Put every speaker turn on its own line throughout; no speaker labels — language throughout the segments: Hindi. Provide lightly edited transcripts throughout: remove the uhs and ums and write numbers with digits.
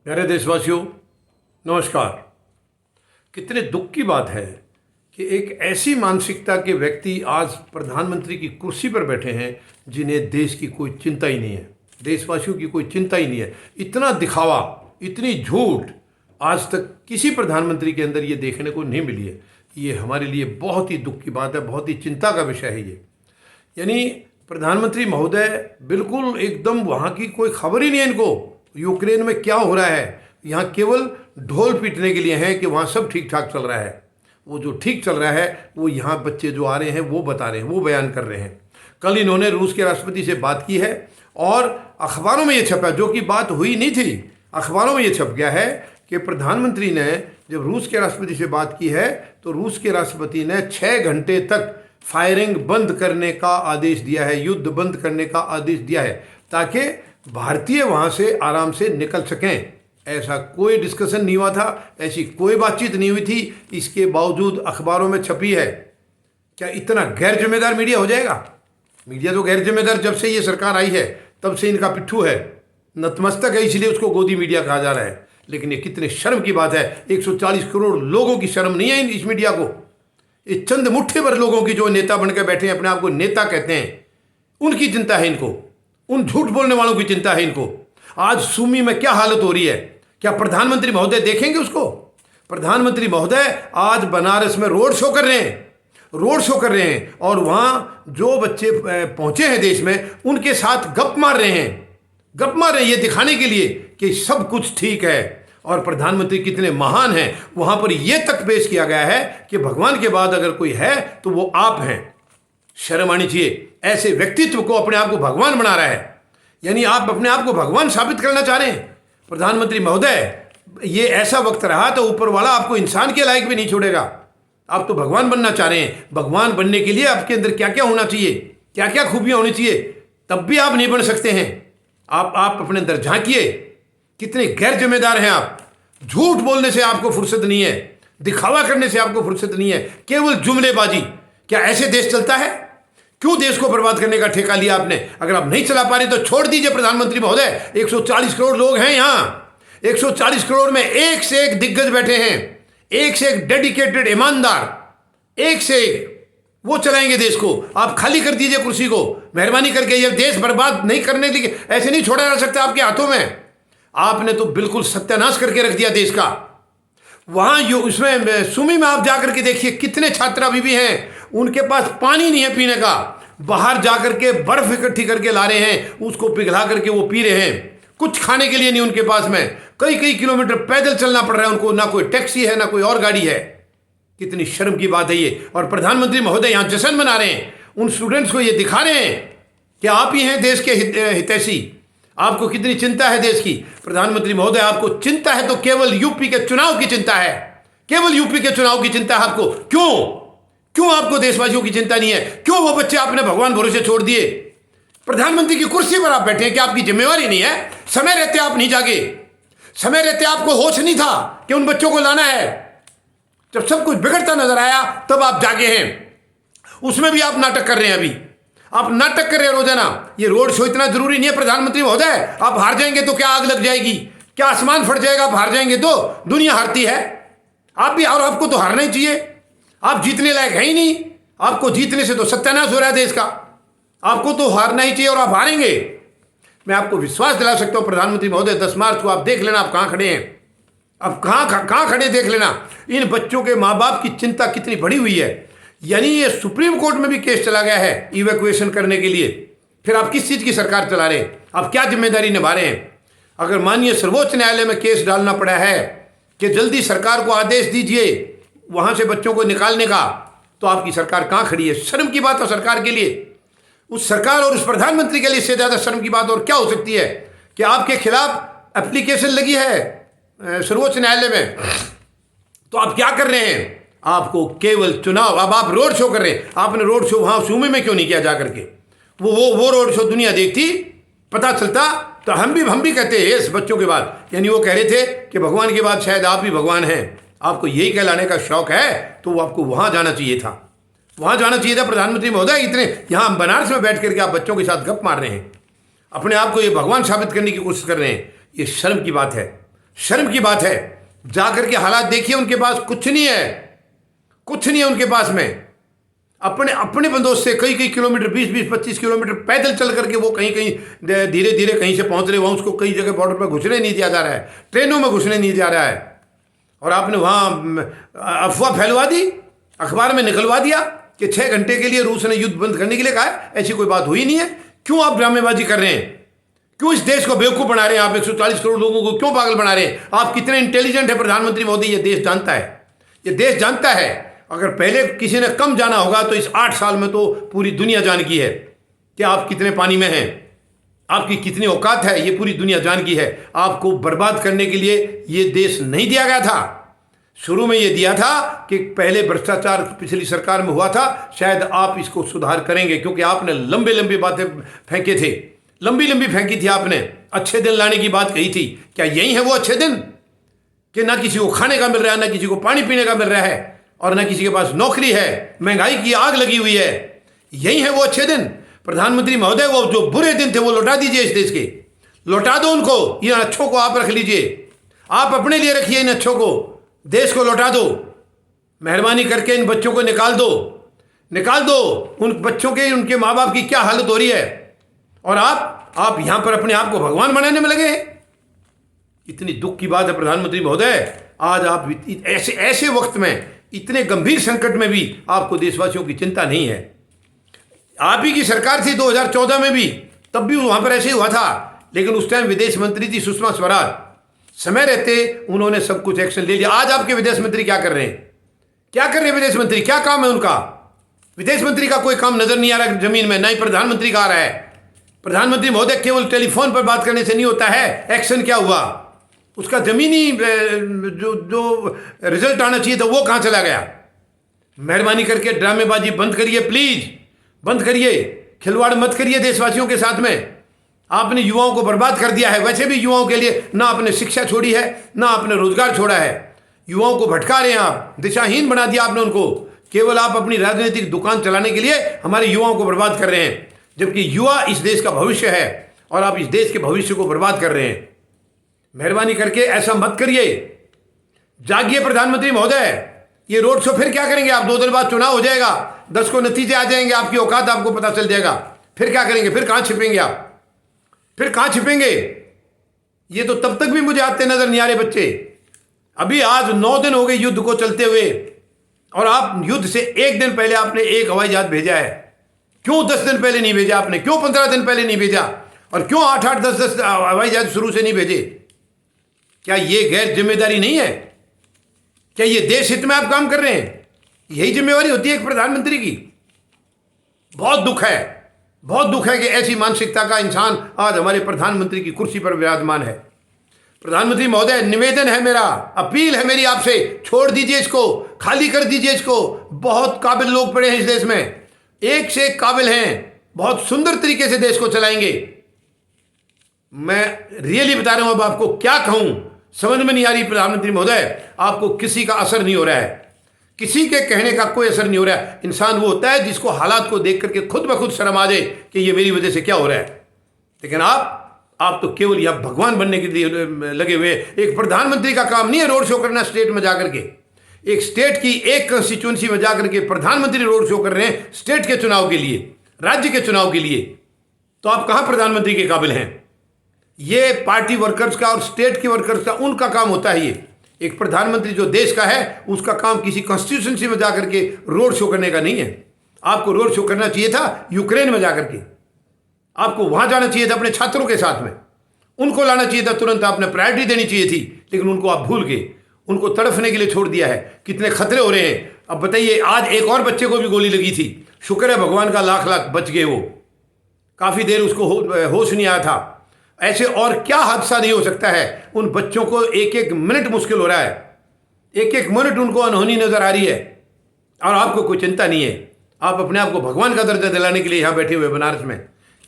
प्यारे देशवासियों, नमस्कार। कितने दुख की बात है कि एक ऐसी मानसिकता के व्यक्ति आज प्रधानमंत्री की कुर्सी पर बैठे हैं जिन्हें देश की कोई चिंता ही नहीं है, देशवासियों की कोई चिंता ही नहीं है। इतना दिखावा, इतनी झूठ आज तक किसी प्रधानमंत्री के अंदर ये देखने को नहीं मिली है। ये हमारे लिए बहुत ही दुख की बात है, बहुत ही चिंता का विषय है ये। यानी प्रधानमंत्री महोदय बिल्कुल एकदम वहाँ की कोई खबर ही नहीं है इनको, यूक्रेन में क्या हो रहा है। यहाँ केवल ढोल पीटने के लिए हैं कि वहाँ सब ठीक ठाक चल रहा है। वो जो ठीक चल रहा है वो यहाँ बच्चे जो आ रहे हैं वो बता रहे हैं, वो बयान कर रहे हैं। कल इन्होंने रूस के राष्ट्रपति से बात की है और अखबारों में ये छपा, जो कि बात हुई नहीं थी, अखबारों में ये छप गया है कि प्रधानमंत्री ने जब रूस के राष्ट्रपति से बात की है तो रूस के राष्ट्रपति ने 6 घंटे तक फायरिंग बंद करने का आदेश दिया है, युद्ध बंद करने का आदेश दिया है, ताकि भारतीय वहाँ से आराम से निकल सकें। ऐसा कोई डिस्कशन नहीं हुआ था, ऐसी कोई बातचीत नहीं हुई थी, इसके बावजूद अखबारों में छपी है। क्या इतना गैर जिम्मेदार मीडिया हो जाएगा? मीडिया तो गैर जिम्मेदार जब से ये सरकार आई है तब से इनका पिट्ठू है, नतमस्तक है, इसलिए उसको गोदी मीडिया कहा जा रहा है। लेकिन ये कितने शर्म की बात है, 140 करोड़ लोगों की शर्म नहीं है इस मीडिया को। ये चंद मुट्ठे भर लोगों की जो नेता बनकर बैठे हैं, अपने आप को नेता कहते हैं, उनकी चिंता है इनको, उन झूठ बोलने वालों की चिंता है इनको। आज सुमी में क्या हालत हो रही है, क्या प्रधानमंत्री महोदय देखेंगे उसको? प्रधानमंत्री महोदय आज बनारस में रोड शो कर रहे हैं, रोड शो कर रहे हैं, और वहाँ जो बच्चे पहुँचे हैं देश में उनके साथ गप मार रहे हैं, गप मार रहे हैं, ये दिखाने के लिए कि सब कुछ ठीक है और प्रधानमंत्री कितने महान हैं। वहाँ पर यह तक पेश किया गया है कि भगवान के बाद अगर कोई है तो वो आप हैं। शर्म आनी चाहिए, ऐसे व्यक्तित्व को अपने आप को भगवान बना रहा है। यानी आप अपने आप को भगवान साबित करना चाह रहे हैं। प्रधानमंत्री महोदय, ये ऐसा वक्त रहा तो ऊपर वाला आपको इंसान के लायक भी नहीं छोड़ेगा। आप तो भगवान बनना चाह रहे हैं। भगवान बनने के लिए आपके अंदर क्या क्या होना चाहिए, क्या क्या खूबियां होनी चाहिए, तब भी आप नहीं बन सकते हैं। आप अपने अंदर झांकिए, कितने गैर जिम्मेदार हैं आप। झूठ बोलने से आपको फुर्सत नहीं है, दिखावा करने से आपको फुर्सत नहीं है, केवल जुमलेबाजी। क्या ऐसे देश चलता है? क्यों देश को बर्बाद करने का ठेका लिया आपने? अगर आप नहीं चला पा रहे तो छोड़ दीजिए प्रधानमंत्री महोदय। 140 करोड़ लोग हैं यहाँ, 140 करोड़ में एक से एक दिग्गज बैठे हैं, एक से एक डेडिकेटेड ईमानदार, एक से एक, वो चलाएंगे देश को। आप खाली कर दीजिए कुर्सी को, मेहरबानी करके। ये देश बर्बाद नहीं करने के लिए ऐसे नहीं छोड़ा जा सकता आपके हाथों में। आपने तो बिल्कुल सत्यानाश करके रख दिया देश का। वहां उसमें सुमी में आप जाकर के देखिए, कितने छात्र अभी भी हैं, उनके पास पानी नहीं है पीने का, बाहर जाकर के बर्फ इकट्ठी करके ला रहे हैं, उसको पिघला करके वो पी रहे हैं। कुछ खाने के लिए नहीं उनके पास में, कई कई किलोमीटर पैदल चलना पड़ रहा है उनको, ना कोई टैक्सी है ना कोई और गाड़ी है। कितनी शर्म की बात है ये। और प्रधानमंत्री महोदय यहाँ जश्न मना रहे हैं, उन स्टूडेंट्स को ये दिखा रहे हैं कि आप ही हैं देश के हितैषी। आपको कितनी चिंता है देश की। प्रधानमंत्री महोदय, आपको चिंता है तो केवल यूपी के चुनाव की चिंता है, केवल यूपी के चुनाव की चिंता है आपको। क्यों आपको देशवासियों की चिंता नहीं है? क्यों वो बच्चे आपने भगवान भरोसे छोड़ दिए? प्रधानमंत्री की कुर्सी पर आप बैठे हैं कि आपकी जिम्मेवारी नहीं है? समय रहते आप नहीं जागे, समय रहते आपको होश नहीं था कि उन बच्चों को लाना है। जब सब कुछ बिगड़ता नजर आया तब आप जागे हैं। उसमें भी आप नाटक कर रहे हैं। अभी आप नाटक कर रहे हैं रोजाना। ये रोड शो इतना जरूरी नहीं है प्रधानमंत्री महोदय। आप हार जाएंगे तो क्या आग लग जाएगी, क्या आसमान फट जाएगा? आप हार जाएंगे तो दुनिया हारती है, आप भी, और आपको तो हारना ही चाहिए। आप जीतने लायक है ही नहीं, आपको जीतने से तो सत्यानाश हो रहा है देश का। आपको तो हारना ही चाहिए और आप हारेंगे। मैं आपको विश्वास दिला सकता हूं प्रधानमंत्री महोदय, 10 मार्च को आप देख लेना आप कहां खड़े हैं। अब कहां खड़े देख लेना। इन बच्चों के माँ बाप की चिंता कितनी बढ़ी हुई है। यानी ये सुप्रीम कोर्ट में भी केस चला गया है इवैक्यूएशन करने के लिए। फिर आप किस चीज की सरकार चला रहे हैं? आप क्या जिम्मेदारी निभा रहे हैं? अगर माननीय सर्वोच्च न्यायालय में केस डालना पड़ा है कि जल्दी सरकार को आदेश दीजिए वहां से बच्चों को निकालने का, तो आपकी सरकार कहां खड़ी है? शर्म की बात है सरकार के लिए। उस सरकार और उस प्रधानमंत्री के लिए इससे ज्यादा शर्म की बात और क्या हो सकती है कि आपके खिलाफ एप्लीकेशन लगी है सर्वोच्च न्यायालय में, तो आप क्या कर रहे हैं? आपको केवल चुनाव। अब आप रोड शो कर रहे हैं। आपने रोड शो वहां सुमी में क्यों नहीं किया जाकर के? वो रोड शो दुनिया देखती, पता चलता तो हम भी कहते हैं इस बच्चों के बाद। यानी वो कह रहे थे कि भगवान के बाद शायद आप ही भगवान हैं। आपको यही कहलाने का शौक है तो आपको वहां जाना चाहिए था, वहां जाना चाहिए था प्रधानमंत्री महोदय। इतने यहां बनारस में बैठ करके आप बच्चों के साथ गप मार रहे हैं, अपने आप को ये भगवान साबित करने की कोशिश कर रहे हैं। ये शर्म की बात है। शर्म की बात है। जाकर के हालात देखिए, उनके पास कुछ नहीं है, कुछ नहीं है उनके पास में। अपने अपने बंदोबस्त से कई कई किलोमीटर, 20-20, 25 किलोमीटर पैदल चल करके वो कहीं कहीं धीरे धीरे कहीं से पहुंच रहे, वहाँ उसको कई जगह बॉर्डर पर घुसने नहीं दिया जा रहा है, ट्रेनों में घुसने नहीं दिया जा रहा है। और आपने वहाँ अफवाह फैलवा दी, अखबार में निकलवा दिया कि 6 घंटे के लिए रूस ने युद्ध बंद करने के लिए कहा है। ऐसी कोई बात हुई नहीं है। क्यों आप ड्रामेबाजी कर रहे हैं? क्यों इस देश को बेवकूफ़ बना रहे हैं? आप 140 करोड़ लोगों को क्यों पागल बना रहे हैं? आप कितने इंटेलिजेंट है प्रधानमंत्री मोदी, ये देश जानता है, ये देश जानता है। अगर पहले किसी ने कम जाना होगा तो इस 8 साल में तो पूरी दुनिया जान की है कि आप कितने पानी में हैं, आपकी कितनी औकात है, ये पूरी दुनिया जान की है। आपको बर्बाद करने के लिए ये देश नहीं दिया गया था। शुरू में ये दिया था कि पहले भ्रष्टाचार पिछली सरकार में हुआ था, शायद आप इसको सुधार करेंगे, क्योंकि आपने लंबे लंबे बातें फेंके थे, लंबी लंबी फेंकी थी आपने, अच्छे दिन लाने की बात कही थी। क्या यही है वो अच्छे दिन कि ना किसी को खाने का मिल रहा है, ना किसी को पानी पीने का मिल रहा है, और ना किसी के पास नौकरी है, महंगाई की आग लगी हुई है? यही है वो अच्छे दिन? प्रधानमंत्री महोदय, वो जो बुरे दिन थे वो लौटा दीजिए इस देश के, लौटा दो उनको। इन अच्छों को आप रख लीजिए, आप अपने लिए रखिए इन अच्छों को, देश को लौटा दो। मेहरबानी करके इन बच्चों को निकाल दो, निकाल दो। उन बच्चों के, उनके माँ बाप की क्या हालत हो रही है, और आप यहां पर अपने आप को भगवान बनाने में लगे हैं। इतनी दुख की बात है प्रधानमंत्री महोदय, आज आप ऐसे वक्त में, इतने गंभीर संकट में भी आपको देशवासियों की चिंता नहीं है। आप ही की सरकार थी 2014 में भी, तब भी वहां पर ऐसे ही हुआ था, लेकिन उस टाइम विदेश मंत्री थी सुषमा स्वराज, समय रहते उन्होंने सब कुछ एक्शन ले लिया। आज आपके विदेश मंत्री क्या कर रहे हैं? क्या कर रहे हैं विदेश मंत्री? क्या काम है उनका? विदेश मंत्री का कोई काम नजर नहीं आ रहा जमीन में, ना ही प्रधानमंत्री का आ रहा है। प्रधानमंत्री महोदय, केवल टेलीफोन पर बात करने से नहीं होता है, एक्शन क्या हुआ, उसका जमीनी जो रिजल्ट आना चाहिए था वो कहां चला गया? मेहरबानी करके ड्रामेबाजी बंद करिए, प्लीज बंद करिए, खिलवाड़ मत करिए देशवासियों के साथ में। आपने युवाओं को बर्बाद कर दिया है। वैसे भी युवाओं के लिए ना आपने शिक्षा छोड़ी है, ना आपने रोजगार छोड़ा है। युवाओं को भटका रहे हैं आप, दिशाहीन बना दिया आपने उनको। केवल आप अपनी राजनीतिक दुकान चलाने के लिए हमारे युवाओं को बर्बाद कर रहे हैं, जबकि युवा इस देश का भविष्य है और आप इस देश के भविष्य को बर्बाद कर रहे हैं। मेहरबानी करके ऐसा मत करिए, जागिए प्रधानमंत्री महोदय। ये रोड शो फिर क्या करेंगे आप? 2 दिन बाद चुनाव हो जाएगा, 10 को नतीजे आ जाएंगे, आपकी औकात आपको पता चल जाएगा। फिर क्या करेंगे? फिर कहां छिपेंगे आप? फिर कहां छिपेंगे? ये तो तब तक भी मुझे आते नजर नहीं आ रहे बच्चे। अभी आज 9 दिन हो गए युद्ध को चलते हुए, और आप युद्ध से 1 दिन पहले आपने एक हवाई जहाज भेजा है। क्यों 10 दिन पहले नहीं भेजा आपने? क्यों 15 दिन पहले नहीं भेजा? और क्यों 8-8, 10-10 हवाई जहाज शुरू से नहीं भेजे? क्या ये गैर जिम्मेदारी नहीं है? क्या ये देश हित में आप काम कर रहे हैं? यही जिम्मेवारी होती है एक प्रधानमंत्री की। बहुत दुख है, बहुत दुख है कि ऐसी मानसिकता का इंसान आज हमारे प्रधानमंत्री की कुर्सी पर विराजमान है। प्रधानमंत्री महोदय, निवेदन है मेरा, अपील है मेरी आपसे, छोड़ दीजिए इसको, खाली कर दीजिए इसको। बहुत काबिल लोग पड़े हैं इस देश में, एक से एक काबिल हैं, बहुत सुंदर तरीके से देश को चलाएंगे। मैं रियली बता रहा हूं, अब आपको क्या कहूं समझ में नहीं आ रही प्रधानमंत्री महोदय। आपको किसी का असर नहीं हो रहा है, किसी के कहने का कोई असर नहीं हो रहा है। इंसान वो होता है जिसको हालात को देख करके खुद ब खुद शर्म आ जाए कि ये मेरी वजह से क्या हो रहा है। लेकिन आप तो केवल यह भगवान बनने के लिए लगे हुए। एक प्रधानमंत्री का काम नहीं है रोड शो करना स्टेट में जाकर के। एक स्टेट की एक कंस्टिट्यूंसी में जाकर के प्रधानमंत्री रोड शो कर रहे हैं स्टेट के चुनाव के लिए, राज्य के चुनाव के लिए। तो आप कहां प्रधानमंत्री के काबिल हैं? ये पार्टी वर्कर्स का और स्टेट के वर्कर्स का, उनका काम होता है ये। एक प्रधानमंत्री जो देश का है उसका काम किसी कॉन्स्टिट्यूशंसी में जाकर के रोड शो करने का नहीं है। आपको रोड शो करना चाहिए था यूक्रेन में जाकर के, आपको वहां जाना चाहिए था अपने छात्रों के साथ में, उनको लाना चाहिए था, तुरंत आपने प्रायोरिटी देनी चाहिए थी। लेकिन उनको आप भूल गए, उनको तड़फने के लिए छोड़ दिया है। कितने खतरे हो रहे हैं। अब बताइए, आज एक और बच्चे को भी गोली लगी थी, शुक्र है भगवान का लाख लाख बच गए। वो काफी देर उसको होश नहीं आया था। ऐसे और क्या हादसा नहीं हो सकता है? उन बच्चों को एक एक मिनट मुश्किल हो रहा है, एक एक मिनट उनको अनहोनी नजर आ रही है, और आपको कोई चिंता नहीं है। आप अपने आप को भगवान का दर्जा दिलाने के लिए यहाँ बैठे हुए बनारस में।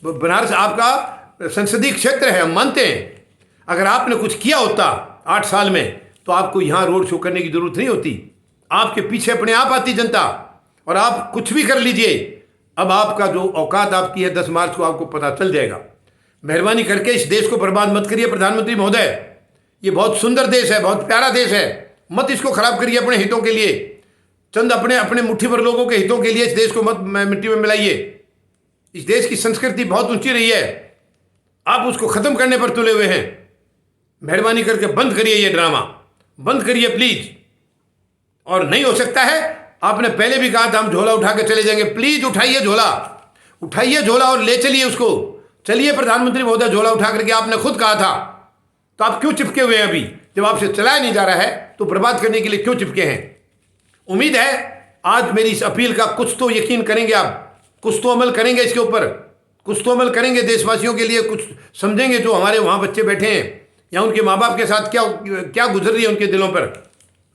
बनारस आपका संसदीय क्षेत्र है, हम मानते हैं। अगर आपने कुछ किया होता 8 साल में तो आपको यहाँ रोड शो करने की जरूरत नहीं होती। आपके पीछे अपने आप आती जनता, और आप कुछ भी कर लीजिए। अब आपका जो औकात आपकी है 10 मार्च को आपको पता चल जाएगा। मेहरबानी करके इस देश को बर्बाद मत करिए प्रधानमंत्री महोदय। ये बहुत सुंदर देश है, बहुत प्यारा देश है, मत इसको खराब करिए अपने हितों के लिए। चंद अपने अपने मुट्ठी भर लोगों के हितों के लिए इस देश को मत मिट्टी में मिलाइए। इस देश की संस्कृति बहुत ऊंची रही है, आप उसको खत्म करने पर तुले हुए हैं। मेहरबानी करके बंद करिए ये ड्रामा, बंद करिए प्लीज। और नहीं हो सकता है, आपने पहले भी कहा था हम झोला उठा के चले जाएंगे, प्लीज उठाइए झोला, उठाइए झोला और ले चलिए उसको। चलिए प्रधानमंत्री महोदय, झोला उठा करके आपने खुद कहा था, तो आप क्यों चिपके हुए हैं? अभी जब आपसे चलाया नहीं जा रहा है तो बर्बाद करने के लिए क्यों चिपके हैं? उम्मीद है आज मेरी इस अपील का कुछ तो यकीन करेंगे आप, कुछ तो अमल करेंगे इसके ऊपर, कुछ तो अमल करेंगे देशवासियों के लिए, कुछ समझेंगे जो हमारे वहाँ बच्चे बैठे हैं या उनके माँ बाप के साथ क्या क्या गुजर रही है उनके दिलों पर।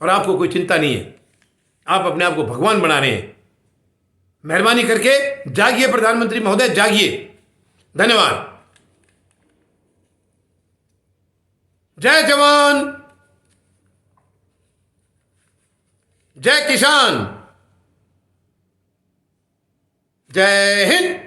और आपको कोई चिंता नहीं है, आप अपने आप को भगवान बना रहे हैं। मेहरबानी करके जागिए प्रधानमंत्री महोदय, जागिए। धन्यवाद। जय जवान, जय किसान, जय हिंद।